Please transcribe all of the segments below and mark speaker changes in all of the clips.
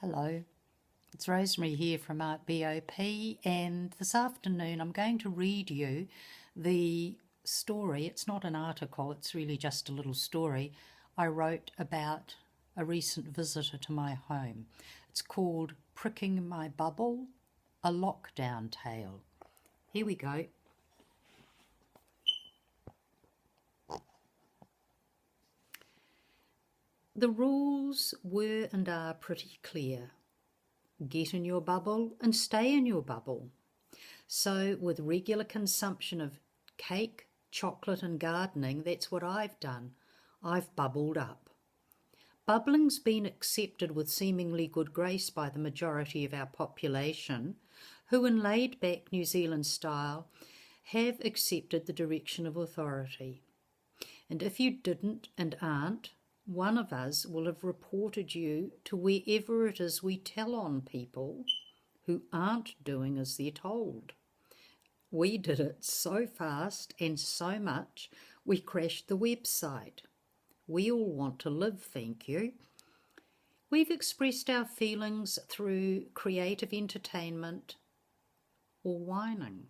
Speaker 1: Hello, it's Rosemary here from ARTbop, and this afternoon I'm going to read you the story. It's not an article, it's really just a little story I wrote about a recent visitor to my home. It's called Pricking My Bubble, a Lockdown Tale. Here we go. The rules were and are pretty clear. Get in your bubble and stay in your bubble. So with regular consumption of cake, chocolate and gardening, that's what I've done. I've bubbled up. Bubbling's been accepted with seemingly good grace by the majority of our population, who in laid-back New Zealand style have accepted the direction of authority. And if you didn't and aren't, one of us will have reported you to wherever it is we tell on people who aren't doing as they're told. We did it so fast and so much we crashed the website. We all want to live, thank you. We've expressed our feelings through creative entertainment or whining.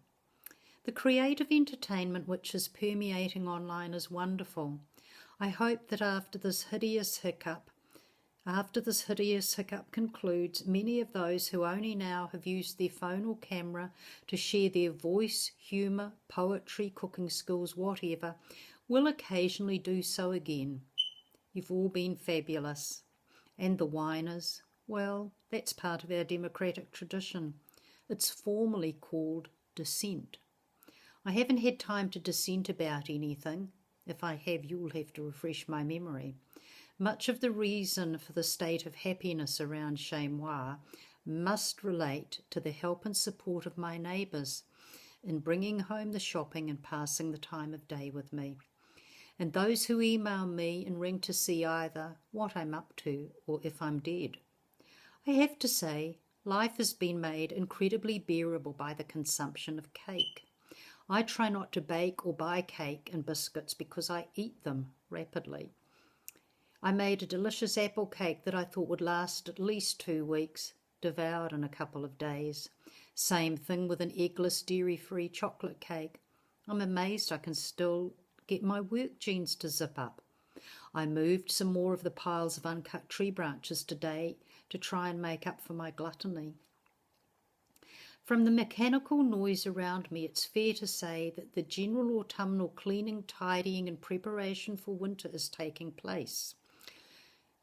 Speaker 1: The creative entertainment which is permeating online is wonderful. I hope that after this hideous hiccup concludes, many of those who only now have used their phone or camera to share their voice, humour, poetry, cooking skills, whatever, will occasionally do so again. You've all been fabulous. And the whiners, well, that's part of our democratic tradition. It's formally called dissent. I haven't had time to dissent about anything. If I have, you'll have to refresh my memory. Much of the reason for the state of happiness around Chez Moi must relate to the help and support of my neighbours in bringing home the shopping and passing the time of day with me, and those who email me and ring to see either what I'm up to or if I'm dead. I have to say, life has been made incredibly bearable by the consumption of cake. I try not to bake or buy cake and biscuits because I eat them rapidly. I made a delicious apple cake that I thought would last at least 2 weeks, devoured in a couple of days. Same thing with an eggless, dairy-free chocolate cake. I'm amazed I can still get my work jeans to zip up. I moved some more of the piles of uncut tree branches today to try and make up for my gluttony. From the mechanical noise around me, it's fair to say that the general autumnal cleaning, tidying and preparation for winter is taking place.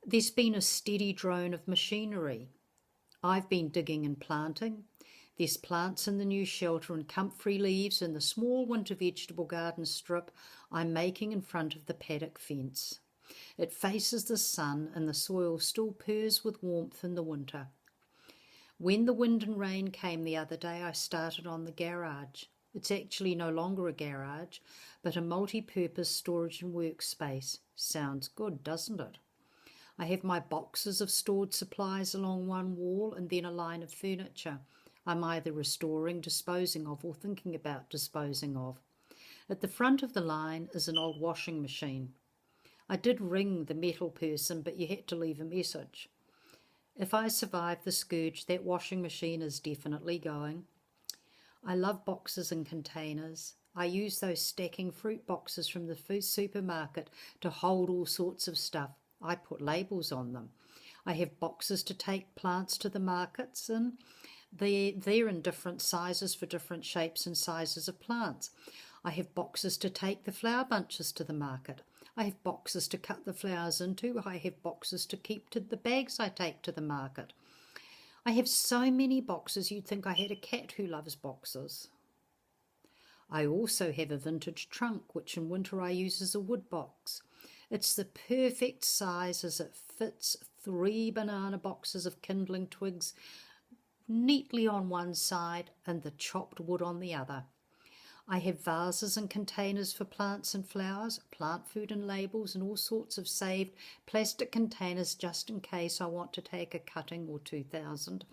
Speaker 1: There's been a steady drone of machinery. I've been digging and planting. There's plants in the new shelter and comfrey leaves in the small winter vegetable garden strip I'm making in front of the paddock fence. It faces the sun and the soil still purrs with warmth in the winter. When the wind and rain came the other day, I started on the garage. It's actually no longer a garage, but a multi-purpose storage and workspace. Sounds good, doesn't it? I have my boxes of stored supplies along one wall and then a line of furniture I'm either restoring, disposing of, or thinking about disposing of. At the front of the line is an old washing machine. I did ring the metal person, but you had to leave a message. If I survive the scourge, that washing machine is definitely going. I love boxes and containers. I use those stacking fruit boxes from the supermarket to hold all sorts of stuff. I put labels on them. I have boxes to take plants to the markets, and they're in different sizes for different shapes and sizes of plants. I have boxes to take the flower bunches to the market. I have boxes to cut the flowers into. I have boxes to keep to the bags I take to the market. I have so many boxes you'd think I had a cat who loves boxes. I also have a vintage trunk, which in winter I use as a wood box. It's the perfect size as it fits 3 banana boxes of kindling twigs neatly on one side and the chopped wood on the other. I have vases and containers for plants and flowers, plant food and labels, and all sorts of saved plastic containers just in case I want to take a cutting or 2,000.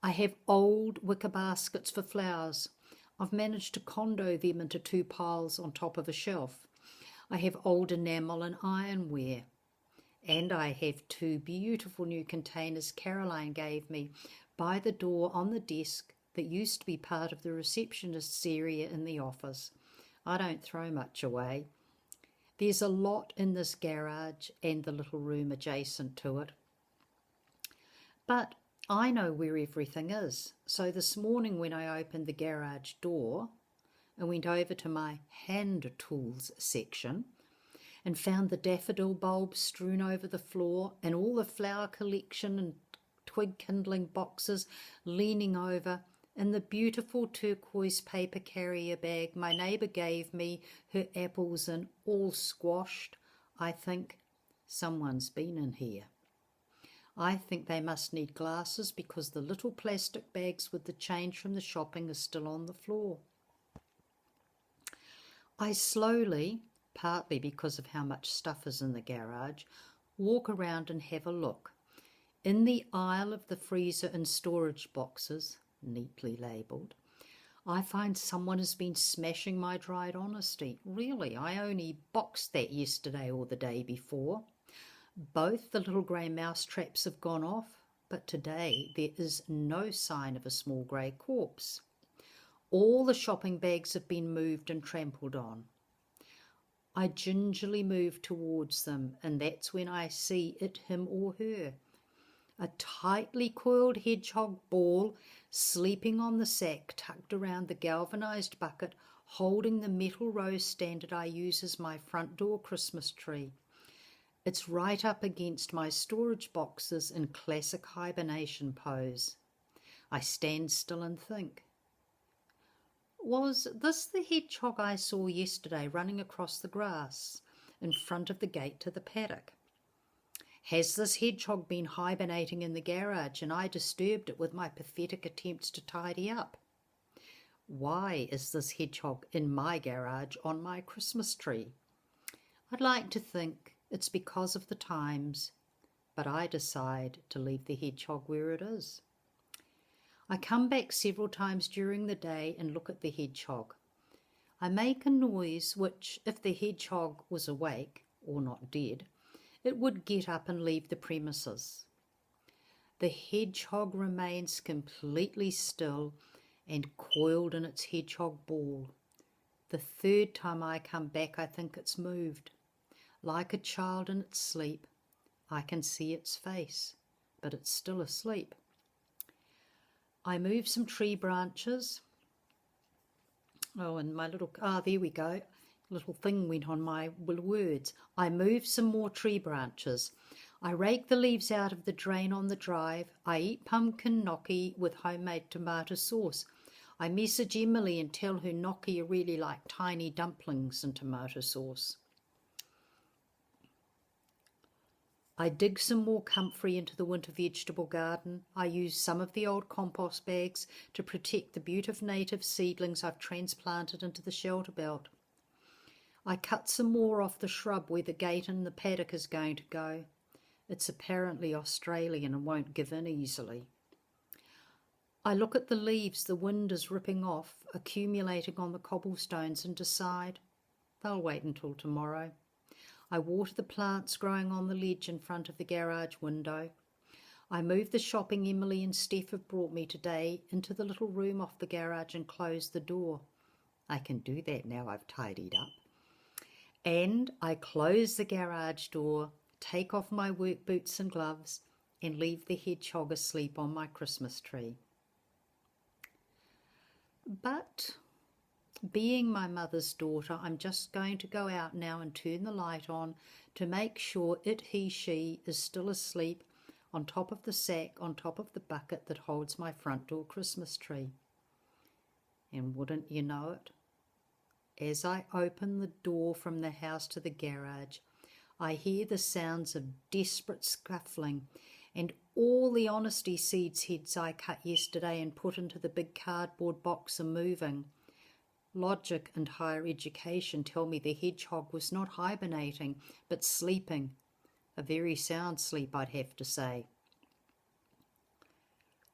Speaker 1: I have old wicker baskets for flowers. I've managed to condo them into 2 piles on top of a shelf. I have old enamel and ironware. And I have 2 beautiful new containers Caroline gave me by the door on the desk that used to be part of the receptionist's area in the office. I don't throw much away. There's a lot in this garage and the little room adjacent to it. But I know where everything is. So this morning when I opened the garage door and went over to my hand tools section and found the daffodil bulbs strewn over the floor and all the flower collection and twig kindling boxes leaning over, and the beautiful turquoise paper carrier bag my neighbour gave me, her apples in, all squashed, I think someone's been in here. I think they must need glasses because the little plastic bags with the change from the shopping are still on the floor. I slowly, partly because of how much stuff is in the garage, walk around and have a look. In the aisle of the freezer and storage boxes, neatly labelled, I find someone has been smashing my dried honesty. Really, I only boxed that yesterday or the day before. Both the little grey mouse traps have gone off, but today there is no sign of a small grey corpse. All the shopping bags have been moved and trampled on. I gingerly move towards them, and that's when I see it, him or her. A tightly coiled hedgehog ball sleeping on the sack tucked around the galvanised bucket, holding the metal rose standard I use as my front door Christmas tree. It's right up against my storage boxes in classic hibernation pose. I stand still and think. Was this the hedgehog I saw yesterday running across the grass in front of the gate to the paddock? Has this hedgehog been hibernating in the garage and I disturbed it with my pathetic attempts to tidy up? Why is this hedgehog in my garage on my Christmas tree? I'd like to think it's because of the times, but I decide to leave the hedgehog where it is. I come back several times during the day and look at the hedgehog. I make a noise which, if the hedgehog was awake or not dead, it would get up and leave the premises. The hedgehog remains completely still and coiled in its hedgehog ball. The 3rd time I come back, I think it's moved. Like a child in its sleep, I can see its face, but it's still asleep. I move some tree branches. Oh, and my little, there we go. Little thing went on my words. I move some more tree branches. I rake the leaves out of the drain on the drive. I eat pumpkin gnocchi with homemade tomato sauce. I message Emily and tell her gnocchi are really like tiny dumplings and tomato sauce. I dig some more comfrey into the winter vegetable garden. I use some of the old compost bags to protect the beautiful native seedlings I've transplanted into the shelter belt. I cut some more off the shrub where the gate in the paddock is going to go. It's apparently Australian and won't give in easily. I look at the leaves the wind is ripping off, accumulating on the cobblestones, and decide they'll wait until tomorrow. I water the plants growing on the ledge in front of the garage window. I move the shopping Emily and Steph have brought me today into the little room off the garage and close the door. I can do that now I've tidied up. And I close the garage door, take off my work boots and gloves, and leave the hedgehog asleep on my Christmas tree. But being my mother's daughter, I'm just going to go out now and turn the light on to make sure it, he, she is still asleep on top of the sack, on top of the bucket that holds my front door Christmas tree. And wouldn't you know it, as I open the door from the house to the garage, I hear the sounds of desperate scuffling, and all the honesty seeds heads I cut yesterday and put into the big cardboard box are moving. Logic and higher education tell me the hedgehog was not hibernating, but sleeping. A very sound sleep, I'd have to say.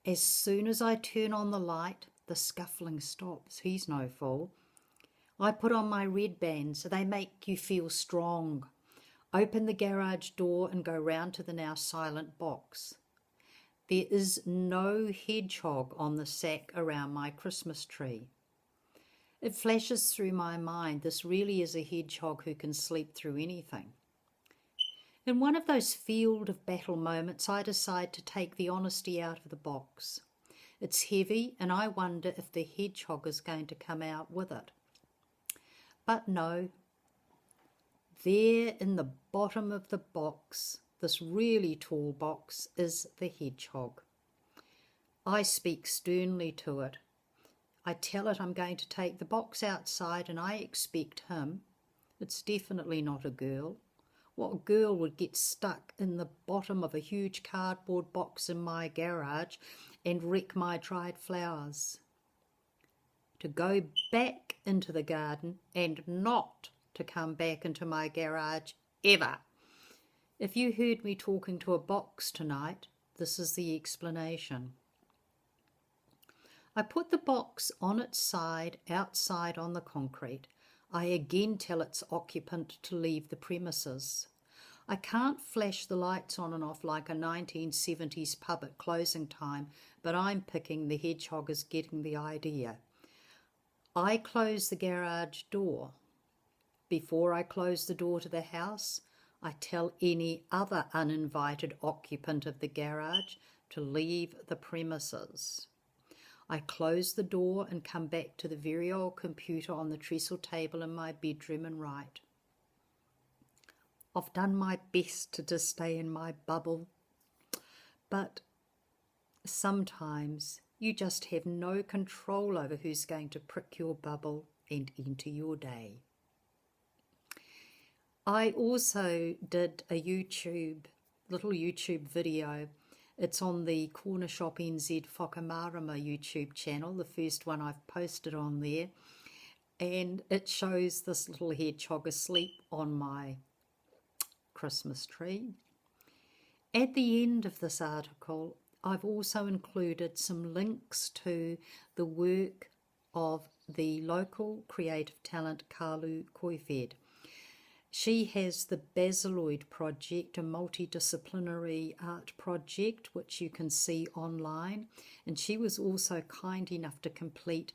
Speaker 1: As soon as I turn on the light, the scuffling stops. He's no fool. I put on my red bands. They make you feel strong. Open the garage door and go round to the now silent box. There is no hedgehog on the sack around my Christmas tree. It flashes through my mind, this really is a hedgehog who can sleep through anything. In one of those field of battle moments, I decide to take the honesty out of the box. It's heavy, and I wonder if the hedgehog is going to come out with it. But no. There in the bottom of the box, this really tall box, is the hedgehog. I speak sternly to it. I tell it I'm going to take the box outside and I expect him. It's definitely not a girl. What girl would get stuck in the bottom of a huge cardboard box in my garage and wreck my dried flowers? To go back into the garden and not to come back into my garage ever. If you heard me talking to a box tonight, this is the explanation. I put the box on its side, outside on the concrete. I again tell its occupant to leave the premises. I can't flash the lights on and off like a 1970s pub at closing time, but I'm picking the hedgehog is getting the idea. I close the garage door. Before I close the door to the house, I tell any other uninvited occupant of the garage to leave the premises. I close the door and come back to the very old computer on the trestle table in my bedroom and write. I've done my best to just stay in my bubble, but sometimes you just have no control over who's going to prick your bubble and enter your day. I also did a little YouTube video. It's on the Corner Shop NZ Whakamarama YouTube channel, the first one I've posted on there. And it shows this little hedgehog asleep on my Christmas tree. At the end of this article, I've also included some links to the work of the local creative talent Balu Koiwhed. She has the Basiloid project, a multidisciplinary art project, which you can see online. And she was also kind enough to complete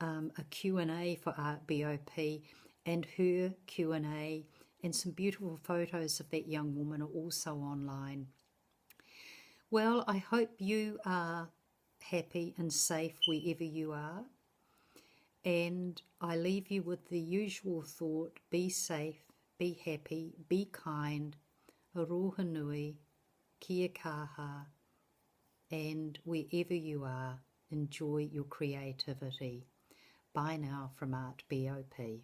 Speaker 1: a Q&A for ARTbop, and her Q&A and some beautiful photos of that young woman are also online. Well, I hope you are happy and safe wherever you are. And I leave you with the usual thought, be safe, be happy, be kind, aroha nui, kia kaha, and wherever you are, enjoy your creativity. Bye now from ARTbop.